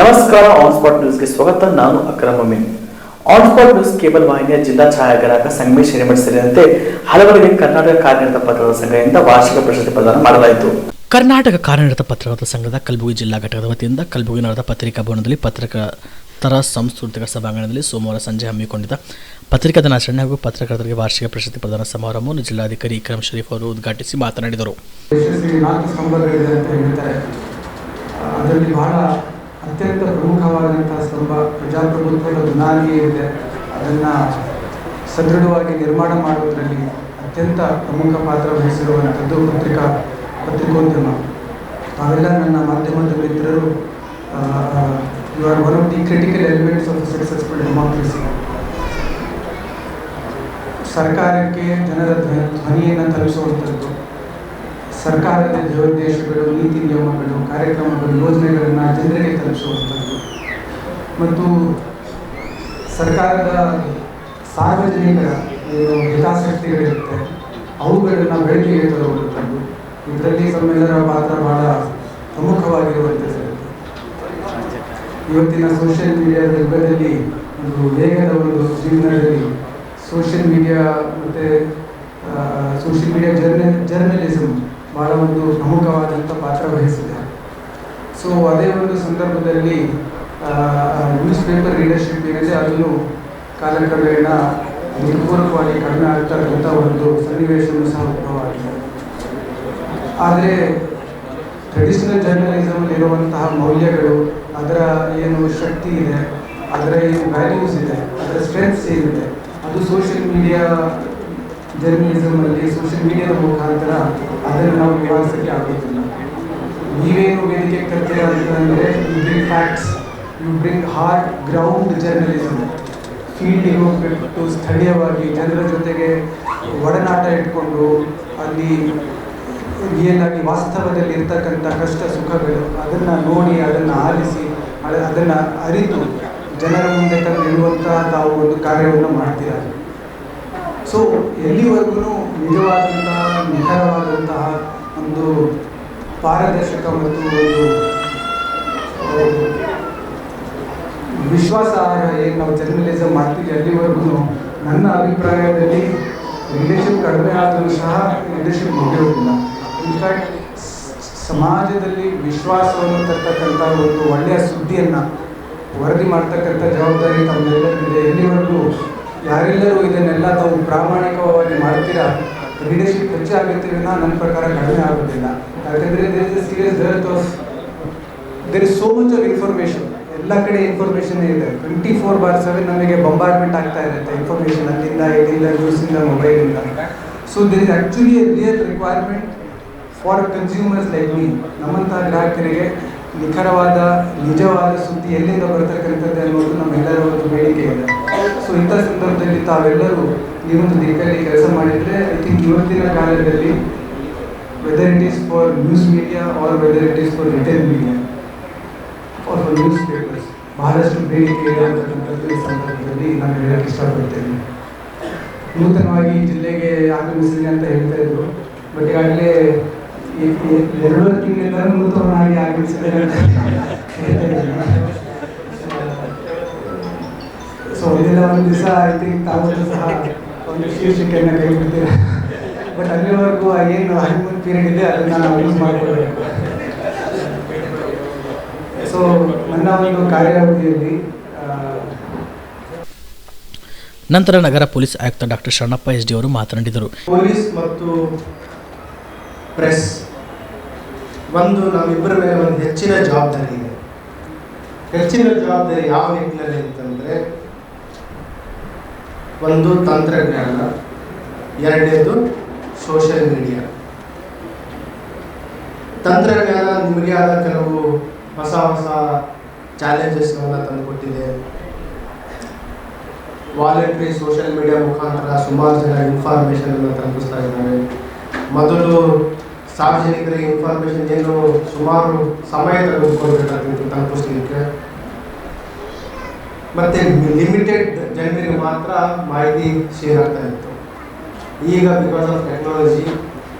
ನಮಸ್ಕಾರ. On spot ನ್ಯೂಸ್ಗೆ ಸ್ವಾಗತ. ನಾನು Akram Amin. On spot news cable ವಾಹಿನಿಯ ಜಿಲ್ಲಾ ಛಾಯಾಗ್ರಾಹಕ ಸಂಗಮೇಶ್ ಹಿರೇಮಠ ಸೇರಿದಂತೆ ಹಲವರಿಗೆ ಕರ್ನಾಟಕ ಕಾರ್ಯನಿರತ ಪತ್ರಕರ್ತರ ಸಂಘದಿಂದ ವಾರ್ಷಿಕ ಪ್ರಶಸ್ತಿ ಪ್ರದಾನ ಮಾಡಲಾಯಿತು. ಕರ್ನಾಟಕ ಕಾರ್ಯನಿರತ ಪತ್ರಕರ್ತರ ಸಂಘದ ಕಲಬುರಗಿ ಜಿಲ್ಲಾ ಘಟಕದ ವತಿಯಿಂದ ಕಲಬುರಗಿ ನಡೆದ ಪತ್ರಿಕಾ ಭವನದಲ್ಲಿ ಪತ್ರಕರ್ತರ ಸಾಂಸ್ಕೃತಿಕ ಸಭಾಂಗಣದಲ್ಲಿ ಸೋಮವಾರ ಸಂಜೆ ಹಮ್ಮಿಕೊಂಡಿದ್ದ ಪತ್ರಿಕಾ ದಿನಾಚರಣೆ ಹಾಗೂ ಪತ್ರಕರ್ತರಿಗೆ ವಾರ್ಷಿಕ ಪ್ರಶಸ್ತಿ ಪ್ರದಾನ ಸಮಾರಂಭವನ್ನು ಜಿಲ್ಲಾಧಿಕಾರಿ ಇಕ್ರಮ್ ಶರೀಫ್ ಅವರು ಉದ್ಘಾಟಿಸಿ ಮಾತನಾಡಿದರು. ಅತ್ಯಂತ ಪ್ರಮುಖವಾದಂತಹ ಸ್ತಂಭ ಪ್ರಜಾಪ್ರಭುತ್ವದ ಬುನಾದಿ ಇದೆ. ಅದನ್ನು ಸದೃಢವಾಗಿ ನಿರ್ಮಾಣ ಮಾಡುವುದರಲ್ಲಿ ಅತ್ಯಂತ ಪ್ರಮುಖ ಪಾತ್ರ ವಹಿಸಿರುವಂಥದ್ದು ಪತ್ರಿಕೋದ್ಯಮ. ತಾವೆಲ್ಲ ನನ್ನ ಮಾಧ್ಯಮದ ಮಿತ್ರರು. You are one of the critical elements of successful democracy. ಸರ್ಕಾರಕ್ಕೆ ಜನರ ಧ್ವನಿಯನ್ನು ತಲುಪಿಸುವಂಥದ್ದು, ಸರ್ಕಾರದ ಜವಾಬ್ದೇಶಗಳು, ನೀತಿ ನಿಯಮಗಳು, ಕಾರ್ಯಕ್ರಮಗಳು, ಯೋಜನೆಗಳನ್ನು ಜನರಿಗೆ ತಲುಪಿಸುವಂಥದ್ದು ಮತ್ತು ಸರ್ಕಾರದ ಸಾರ್ವಜನಿಕರ ಹಿತಾಸಕ್ತಿಗಳಿರುತ್ತೆ ಅವುಗಳನ್ನು ಬೆಳಕಿಗೆ ತರುವಂಥದ್ದು. ಇದರಲ್ಲಿ ತಮ್ಮೆಲ್ಲರ ಪಾತ್ರ ಬಹಳ ಪ್ರಮುಖವಾಗಿರುವಂಥದ್ದು. ಇವತ್ತಿನ ಸೋಷಿಯಲ್ ಮೀಡಿಯಾದ ಯುಗದಲ್ಲಿ ಒಂದು ವೇಗದ ಒಂದು ಜೀವನದಲ್ಲಿ ಸೋಷಿಯಲ್ ಮೀಡಿಯಾ ಮತ್ತು ಸೋಷಿಯಲ್ ಮೀಡಿಯಾ ಜರ್ನಲಿಸಮ್ ಭಾಳ ಒಂದು ಪ್ರಮುಖವಾದಂಥ ಪಾತ್ರ ವಹಿಸಿದೆ. ಸೊ ಅದೇ ಒಂದು ಸಂದರ್ಭದಲ್ಲಿ ನ್ಯೂಸ್ ಪೇಪರ್ ರೀಡರ್ಶಿಪ್ ಏನಿದೆ ಅದನ್ನು ಕಾಲಕ್ರಮೇಣ ನಿರ್ಪೂರ್ವಕವಾಗಿ ಕಡಿಮೆ ಆಗ್ತಕ್ಕಂಥ ಒಂದು ಸನ್ನಿವೇಶವೂ ಸಹ ಉದ್ಭವವಾಗಿದೆ. ಆದರೆ ಟ್ರೆಡಿಷನಲ್ ಜರ್ನಲಿಸಮಲ್ಲಿರುವಂತಹ ಮೌಲ್ಯಗಳು, ಅದರ ಏನು ಶಕ್ತಿ ಇದೆ, ಅದರ ಏನು ವ್ಯಾಲ್ಯೂಸ್ ಇದೆ, ಅದರ ಸ್ಟ್ರೆಂತ್ಸ್ ಏನಿದೆ, ಅದು ಸೋಷಿಯಲ್ ಮೀಡಿಯಾ ಜರ್ನಲಿಸಮಲ್ಲಿ ಸೋಷಿಯಲ್ ಮೀಡಿಯಾದ ಮುಖಾಂತರ ಅದನ್ನು ನಾವು ನಿವಾರಿಸಲಿಕ್ಕೆ ಆಗೋದಿಲ್ಲ. ನೀವೇನು ವೇದಿಕೆ ತರ್ತೀರ ಅಂತಂದರೆ you bring facts, you bring hard ground journalism. ಫೀಲ್ಡಿಗೆ ಹೋಗ್ಬಿಟ್ಟು ಸ್ಥಳೀಯವಾಗಿ ಜನರ ಜೊತೆಗೆ ಒಡನಾಟ ಇಟ್ಕೊಂಡು ಅಲ್ಲಿ ರಿಯಲ್ ಆಗಿ ವಾಸ್ತವದಲ್ಲಿ ಇರ್ತಕ್ಕಂಥ ಕಷ್ಟ ಸುಖಗಳು ಅದನ್ನು ನೋಡಿ, ಅದನ್ನು ಆಲಿಸಿ, ಅದನ್ನು ಅರಿತು ಜನರ ಮುಂದೆ ತಂದಿರುವಂತಹ ತಾವು ಒಂದು ಕಾರ್ಯವನ್ನು ಮಾಡ್ತೀರ. ಸೊ ಎಲ್ಲಿವರೆಗೂ ನಿಜವಾದಂತಹ ನಿಖರವಾದಂತಹ ಒಂದು ಪಾರದರ್ಶಕ ಮತ್ತು ಒಂದು ವಿಶ್ವಾಸಾರ್ಹ ಏನು ನಾವು ಜರ್ನಲಿಸಮ್ ಮಾಡ್ತೀವಿ ಅಲ್ಲಿವರೆಗೂ ನನ್ನ ಅಭಿಪ್ರಾಯದಲ್ಲಿ ಲೀಡರ್ಶಿಪ್ ಕಡಿಮೆ ಆದರೂ ಸಹ ಲೀಡರ್ಶಿಪ್ ಮುಗಿಯೋದಿಲ್ಲ. ಇನ್ಫ್ಯಾಕ್ಟ್ ಸಮಾಜದಲ್ಲಿ ವಿಶ್ವಾಸವನ್ನು ತರ್ತಕ್ಕಂಥ ಒಂದು ಒಳ್ಳೆಯ ಸುದ್ದಿಯನ್ನು ವರದಿ ಮಾಡ್ತಕ್ಕಂಥ ಜವಾಬ್ದಾರಿ ತಮ್ಮೆಲ್ಲರಿಗಿದೆ. ಎಲ್ಲಿವರೆಗೂ ಯಾರೆಲ್ಲರೂ ಇದನ್ನೆಲ್ಲ ತಾವು ಪ್ರಾಮಾಣಿಕವಾಗಿ ಮಾಡ್ತೀರಾ ಲೀಡರ್ಶಿಪ್ ಹೆಚ್ಚಾಗುತ್ತೆ ನನ್ನ ಪ್ರಕಾರ ಕಡಿಮೆ ಆಗೋದಿಲ್ಲ. ಯಾಕಂದರೆ there is so much of information. ಎಲ್ಲ ಕಡೆ ಇನ್ಫಾರ್ಮೇಷನ್ ಇದೆ. 24/7 ನಮಗೆ ಬಂಬಾರ್ಡ್ಮೆಂಟ್ ಆಗ್ತಾ ಇರುತ್ತೆ ಇನ್ಫಾರ್ಮೇಷನ್, ಅಲ್ಲಿಂದ ಇಲ್ಲಿಂದ ನ್ಯೂಸಿಂದ ಮೊಬೈಲಿಂದ. So there is actually a real requirement for consumers like me, ನಮ್ಮಂತಹ ಗ್ರಾಹಕರಿಗೆ ನಿಖರವಾದ ನಿಜವಾದ ಸುದ್ದಿ ಎಲ್ಲಿಂದ ಬರ್ತಕ್ಕಂಥದ್ದು ಅನ್ನೋದು ನಮ್ಮೆಲ್ಲರ ಒಂದು ಬೇಡಿಕೆ ಇದೆ. ಸೊ ಇಂಥ ಸಂದರ್ಭದಲ್ಲಿ ತಾವೆಲ್ಲರೂ ಈ ಒಂದು ದಿಕ್ಕಲ್ಲಿ ಕೆಲಸ ಮಾಡಿದರೆ ಐ ಥಿಂಕ್ ಇವತ್ತಿನ ಕಾಲದಲ್ಲಿ whether it is for news media or whether it is for retail media or for newspapers ಬಹಳಷ್ಟು ಬೇಡಿಕೆ ಇದೆ ಅಂತಕ್ಕಂಥದ್ದು ಈ ಸಂದರ್ಭದಲ್ಲಿ ನಾನು ಹೇಳಕ್ಕೆ ಇಷ್ಟಪಡ್ತೇನೆ. ನೂತನವಾಗಿ ಜಿಲ್ಲೆಗೆ ಆಗಮಿಸಿದೆ ಅಂತ ಹೇಳ್ತಾ ಇದ್ರು, ಬಟ್ ಈಗಾಗಲೇ 2 ತಿಂಗಳಿಂದ ನೂತನವಾಗಿ ಆಗಮಿಸಿದೆ ಅಂತ ಹೇಳ್ತಾ ಇದ್ದೀನಿ. ಸೊ ಇದೆಲ್ಲ ಒಂದು ದಿವಸ ಐ ಥಿಂಕ್ ತಾವು ಸಹ ಒಂದು ಶೀರ್ಷಿಕೆಯನ್ನು ಕೈ ಬಿಡ್ತೀರ. ಬಟ್ ಅಲ್ಲಿವರೆಗೂ ಏನು ಹನಿಮೂನ್ ಪೀರಿಯಡ್ ಇದೆ ಅದನ್ನು ನಾವು ಯೂಸ್ ಮಾಡಿಕೊಳ್ಬೇಕು. ಸೊ ನನ್ನ ಒಂದು ಕಾರ್ಯಾವಧಿಯಲ್ಲಿ ನಂತರ ನಗರ ಪೊಲೀಸ್ ಆಯುಕ್ತ ಡಾಕ್ಟರ್ ಶರಣಪ್ಪ SD ಅವರು ಮಾತನಾಡಿದರು. ಪೊಲೀಸ್ ಮತ್ತು ಪ್ರೆಸ್ ಒಂದು ನಮ್ಮಿಬ್ಬರ ಮೇಲೆ ಒಂದು ಹೆಚ್ಚಿನ ಜವಾಬ್ದಾರಿ ಇದೆ. ಹೆಚ್ಚಿನ ಜವಾಬ್ದಾರಿ ಯಾವ ನಿಟ್ಟಿನಲ್ಲಿ ಅಂತಂದರೆ, ಒಂದು ತಂತ್ರಜ್ಞಾನ, ಎರಡನೇದು ಸೋಷಿಯಲ್ ಮೀಡಿಯಾ. ತಂತ್ರಜ್ಞಾನ ನಿಮಗೆ ಆದ ಕೆಲವು ಹೊಸ ಚಾಲೆಂಜಸ್ಗಳನ್ನು ತಂದುಕೊಟ್ಟಿದೆ. ವಾಲಂಟ್ರಿ ಸೋಷಿಯಲ್ ಮೀಡಿಯಾ ಮುಖಾಂತರ ಸುಮಾರು ಜನ ಇನ್ಫಾರ್ಮೇಷನನ್ನು ತಲುಪಿಸ್ತಾ ಇದ್ದಾರೆ. ಮೊದಲು ಸಾರ್ವಜನಿಕರಿಗೆ ಇನ್ಫಾರ್ಮೇಷನ್ ಏನು ಸುಮಾರು ಸಮಯ ತೆಗೆದುಕೊಳ್ಬೇಕಾಗಿತ್ತು ತಲುಪಿಸ್ಲಿಕ್ಕೆ, ಮತ್ತು ಲಿಮಿಟೆಡ್ ಜನರಿಗೆ ಮಾತ್ರ ಮಾಹಿತಿ ಶೇರ್ ಆಗ್ತಾ ಇತ್ತು. ಈಗ because of technology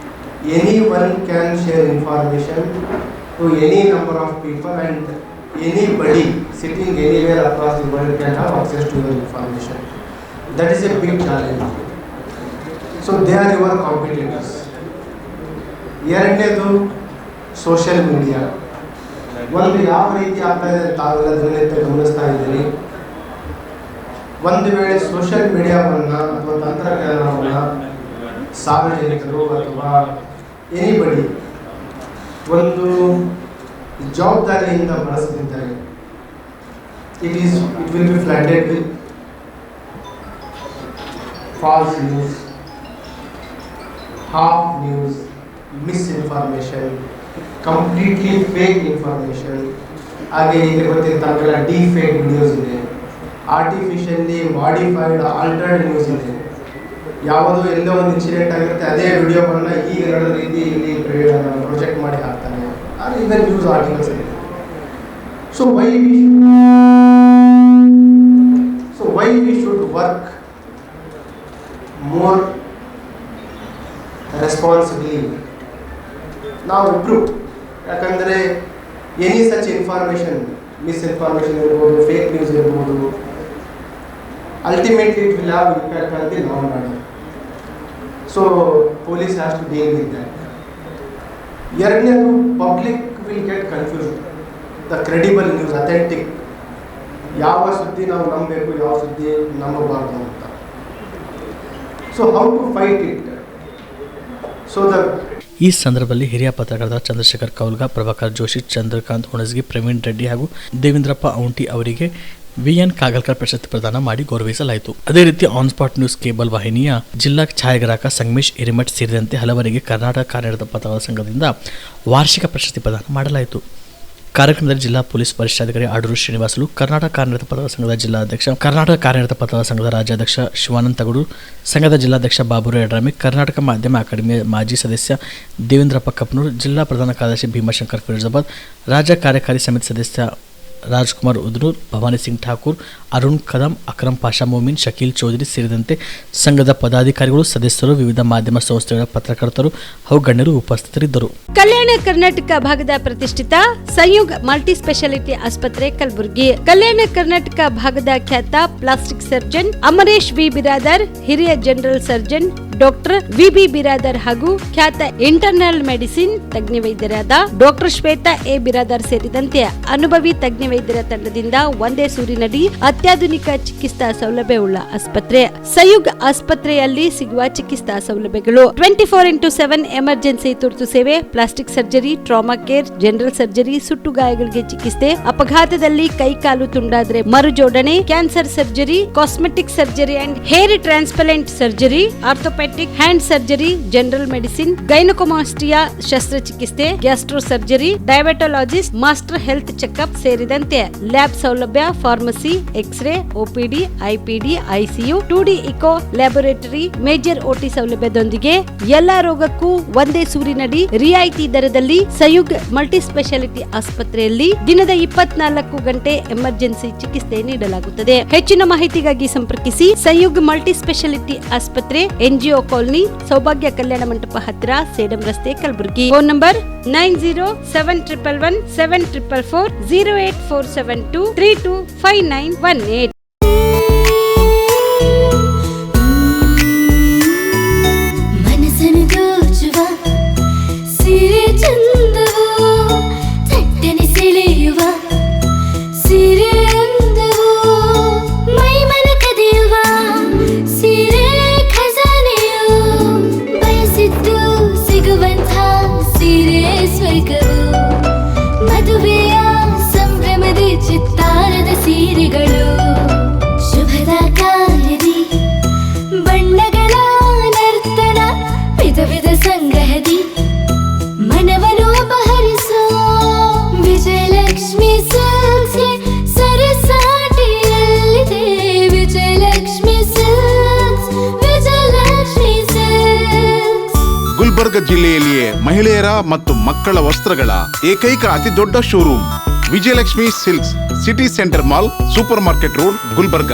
anyone can share information to any number of people and anybody sitting anywhere across the world can have access to your information. That is a big challenge. So they are your competitors. ಎರಡನೇದು social media. ಒಂದು ಯಾವ ರೀತಿ ಆಗ್ತಾ ಇದೆ ತಾವೆಲ್ಲ ಧ್ವನಿಯತ್ತ ಗಮನಿಸ್ತಾ ಇದ್ದೀರಿ. ಒಂದು ವೇಳೆ ಸೋಷಿಯಲ್ ಮೀಡಿಯಾವನ್ನು ಅಥವಾ ತಂತ್ರಜ್ಞಾನವನ್ನು ಸಾರ್ವಜನಿಕರು ಅಥವಾ ಎನಿಬಡಿ ಒಂದು ಜವಾಬ್ದಾರಿಯಿಂದ ಬಳಸದಿದ್ದರೆ it will be flooded with false news, half news, misinformation, completely fake information. ಹಾಗೆ ಈಗ ಗೊತ್ತಿರ್ತಾವೆಲ್ಲ ಡಿಫೇಕ್ ವಿಡಿಯೋಸ್ ಇದೆ, ಆರ್ಟಿಫಿಷಿಯಲಿ ಮಾಡಿಫೈಡ್ ಆಲ್ಟರ್ಡ್ ನ್ಯೂಸ್ ಇದೆ. ಯಾವುದೋ ಎಲ್ಲೋ ಒಂದು ಇನ್ಸಿಡೆಂಟ್ ಆಗಿರುತ್ತೆ, ಅದೇ ವಿಡಿಯೋವನ್ನು ಈಗ ನಡೆದ ರೀತಿ ಇಲ್ಲಿ ಪ್ರೊಜೆಕ್ಟ್ ಮಾಡಿ ಹಾಕ್ತಾನೆ. ಅದು ಈಗ ನ್ಯೂಸ್ ಆರ್ಟಿಕಲ್ಸ್ ಇದೆ. So why we should work more responsibly. ನಾವಿಬ್ರು ಯಾಕಂದರೆ ಎನಿ ಸಚ್ ಇನ್ಫಾರ್ಮೇಷನ್, ಮಿಸ್ಇನ್ಫಾರ್ಮೇಷನ್ ಇರ್ಬೋದು, ಫೇಕ್ ನ್ಯೂಸ್ ಇರ್ಬೋದು, ultimately it will have impact on the non order. So police has to deal with that. ಎರಡನೇದು, public will get confused. The credible news, authentic, ಯಾವ ಸುದ್ದಿ ನಾವು ನಂಬಬೇಕು, ಯಾವ ಸುದ್ದಿ ನಂಬಬಾರ್ದು ಅಂತ. So how to fight it? So ಈ ಸಂದರ್ಭದಲ್ಲಿ ಹಿರಿಯ ಪತ್ರಕರ್ತ ಚಂದ್ರಶೇಖರ್ ಕೌಲ್ಗ, ಪ್ರಭಾಕರ್ ಜೋಶಿ, ಚಂದ್ರಕಾಂತ್ ಹುಣಸಗಿ, ಪ್ರವೀಣ್ ರೆಡ್ಡಿ ಹಾಗೂ ದೇವೇಂದ್ರಪ್ಪ ಔಂಟಿ ಅವರಿಗೆ ವಿಎನ್ ಕಾಗಲ್ಕರ್ ಪ್ರಶಸ್ತಿ ಪ್ರದಾನ ಮಾಡಿ ಗೌರವಿಸಲಾಯಿತು. ಅದೇ ರೀತಿ ಆನ್ ಸ್ಪಾಟ್ ನ್ಯೂಸ್ ಕೇಬಲ್ ವಾಹಿನಿಯ ಜಿಲ್ಲಾ ಛಾಯಾಗ್ರಾಹಕ ಸಂಗಮೇಶ್ ಹಿರೇಮಠ್ ಸೇರಿದಂತೆ ಹಲವರಿಗೆ ಕರ್ನಾಟಕ ಕಾರ್ಯನಿರತ ಪತ್ರಕರ್ತರ ಸಂಘದಿಂದ ವಾರ್ಷಿಕ ಪ್ರಶಸ್ತಿ ಪ್ರದಾನ ಮಾಡಲಾಯಿತು. ಕಾರ್ಯಕ್ರಮದಲ್ಲಿ ಜಿಲ್ಲಾ ಪೊಲೀಸ್ ವರಿಷ್ಠಾಧಿಕಾರಿ ಆಡೂರು ಶ್ರೀನಿವಾಸಲು, ಕರ್ನಾಟಕ ಕಾರ್ಯನಿರತ ಪತ್ರಕರ್ತರ ಸಂಘದ ಜಿಲ್ಲಾಧ್ಯಕ್ಷ, ಕರ್ನಾಟಕ ಕಾರ್ಯನಿರತ ಪತ್ರಕರ್ತರ ಸಂಘದ ರಾಜ್ಯಾಧ್ಯಕ್ಷ ಶಿವಾನಂದ ತಗಡು, ಸಂಘದ ಜಿಲ್ಲಾಧ್ಯಕ್ಷ ಬಾಬುರಾವ್ ಯಡ್ರಾಮಿ, ಕರ್ನಾಟಕ ಮಾಧ್ಯಮ ಅಕಾಡೆಮಿಯ ಮಾಜಿ ಸದಸ್ಯ ದೇವೇಂದ್ರಪ್ಪ ಕಪ್ನೂರ್, ಜಿಲ್ಲಾ ಪ್ರಧಾನ ಕಾರ್ಯದರ್ಶಿ ಭೀಮಾಶಂಕರ್ ಫಿರೋಜಾಬಾದ್, ರಾಜ್ಯ ಕಾರ್ಯಕಾರಿ ಸಮಿತಿ ಸದಸ್ಯ ರಾಜ್ಕುಮಾರ್ ಉದ್ನೂರ್, ಭವಾನಿ ಸಿಂಗ್ ಠಾಕೂರ್, ಅರುಣ್ ಕದಂ, ಅಕ್ರಮ್ ಪಾಷಾ ಮೊಮಿನ್, ಶಕೀಲ್ ಚೌಧರಿ ಸೇರಿದಂತೆ ಸಂಘದ ಪದಾಧಿಕಾರಿಗಳು, ಸದಸ್ಯರು, ವಿವಿಧ ಮಾಧ್ಯಮ ಸಂಸ್ಥೆಗಳ ಪತ್ರಕರ್ತರು ಹಾಗೂ ಗಣ್ಯರು ಉಪಸ್ಥಿತರಿದ್ದರು. ಕಲ್ಯಾಣ ಕರ್ನಾಟಕ ಭಾಗದ ಪ್ರತಿಷ್ಠಿತ ಸಂಯುಗ್ ಮಲ್ಟಿ ಸ್ಪೆಷಾಲಿಟಿ ಆಸ್ಪತ್ರೆ ಕಲಬುರಗಿ. ಕಲ್ಯಾಣ ಕರ್ನಾಟಕ ಭಾಗದ ಖ್ಯಾತ plastic surgeon Amaresh B Biradar, ಹಿರಿಯ ಜನರಲ್ ಸರ್ಜನ್ ಡಾಕ್ಟರ್ ವಿ.ಬಿ. ಬಿರಾದರ್ ಹಾಗೂ ಖ್ಯಾತ ಇಂಟರ್ನಲ್ ಮೆಡಿಸಿನ್ ತಜ್ಞ ವೈದ್ಯರಾದ ಡಾಕ್ಟರ್ ಶ್ವೇತಾ ಎ. ಬಿರಾದರ್ ಸೇರಿದಂತೆ ಅನುಭವಿ ತಜ್ಞ ವೈದ್ಯರ ತಂಡದಿಂದ ಒಂದೇ ಸೂರಿನಡಿ ಅತ್ಯಾಧುನಿಕ ಚಿಕಿತ್ಸಾ ಸೌಲಭ್ಯವುಳ್ಳ ಆಸ್ಪತ್ರೆ. ಸಂಯುಗ್ ಆಸ್ಪತ್ರೆಯಲ್ಲಿ ಸಿಗುವ ಚಿಕಿತ್ಸಾ ಸೌಲಭ್ಯಗಳು: 24x7 ಎಮರ್ಜೆನ್ಸಿ ತುರ್ತು ಸೇವೆ, plastic surgery, trauma care, general surgery, ಸುಟ್ಟು ಗಾಯಗಳಿಗೆ ಚಿಕಿತ್ಸೆ, ಅಪಘಾತದಲ್ಲಿ ಕೈ ಕಾಲು ತುಂಡಾದ್ರೆ ಮರುಜೋಡಣೆ, cancer surgery, cosmetic surgery and hair transplant surgery, orthopaedic hand surgery, general medicine, gynaecomastia ಶಸ್ತ್ರಚಿಕಿತ್ಸೆ, gastro surgery, diabetologist, master health checkup ಸೇರಿದಂತೆ ಲ್ಯಾಬ್ ಸೌಲಭ್ಯ, pharmacy, x ray, OPD, IPD, ICU, 2D echo laboratory, major OT ಸೌಲಭ್ಯದೊಂದಿಗೆ ಎಲ್ಲಾ ರೋಗಕ್ಕೂ ಒಂದೇ ಸೂರಿನಡಿ ರಿಯಾಯಿತಿ ದರದಲ್ಲಿ ಸಂಯುಗ್ multi speciality ಆಸ್ಪತ್ರೆಯಲ್ಲಿ ದಿನದ 24 ಗಂಟೆ ಎಮರ್ಜೆನ್ಸಿ ಚಿಕಿತ್ಸೆ ನೀಡಲಾಗುತ್ತದೆ. ಹೆಚ್ಚಿನ ಮಾಹಿತಿಗಾಗಿ ಸಂಪರ್ಕಿಸಿ ಸಂಯುಗ್ ಮಲ್ಟಿ ಸ್ಪೆಷಾಲಿಟಿ ಆಸ್ಪತ್ರೆ, NGO ಕಾಲೋನಿ, ಸೌಭಾಗ್ಯ ಕಲ್ಯಾಣ ಮಂಟಪ ಹತ್ತಿರ, ಸೇಡಂ ರಸ್ತೆ, ಕಲಬುರಗಿ. Phone number 9071117444 08472 325918. ಮನಸ್ಸನ್ನು ದೋಚುವ ಸಿರೆ ಚಂದವೋ, ಚಟ್ಟನೆ ಸೆಳೆಯುವ ಸಿರೆ ಅಂದವೋ, ಮೈಮನ ಕದಿಯುವ ಸಿರೆ ಖಜಾನೆಯೋ, ಬಯಸಿದ್ದು ಸಿಗುವಂಥ ಸಿರೆ ಸ್ವರ್ಗವೋ, ಮದುವೆಯ ಸಂಭ್ರಮದ ಚಿತ್ತಾರದ ಸೀರೆಗಳು, ಶುಭದ ಕಾರ್ಯದಿ ಬಣ್ಣಗಳ ನರ್ತನ, ವಿಧ ವಿಧ ಸಂಗ್ರಹದಿ ಮನವನ್ನು ಅಪಹರಿಸೋ ವಿಜಯಲಕ್ಷ್ಮಿ ಸಿಲ್ಕ್ಸ್ ಸರಸಾಟಿಯಲ್ಲಿದೆ. Vijayalakshmi silks, Vijayalakshmi silks. ಗುಲ್ಬರ್ಗ ಜಿಲ್ಲೆಯಲ್ಲಿಯೇ ಮಹಿಳೆಯರ ಮತ್ತು ಮಕ್ಕಳ ವಸ್ತ್ರಗಳ ಏಕೈಕ ಅತಿ ದೊಡ್ಡ showroom Vijayalakshmi silks, city centre mall, super market road, Gulbarga.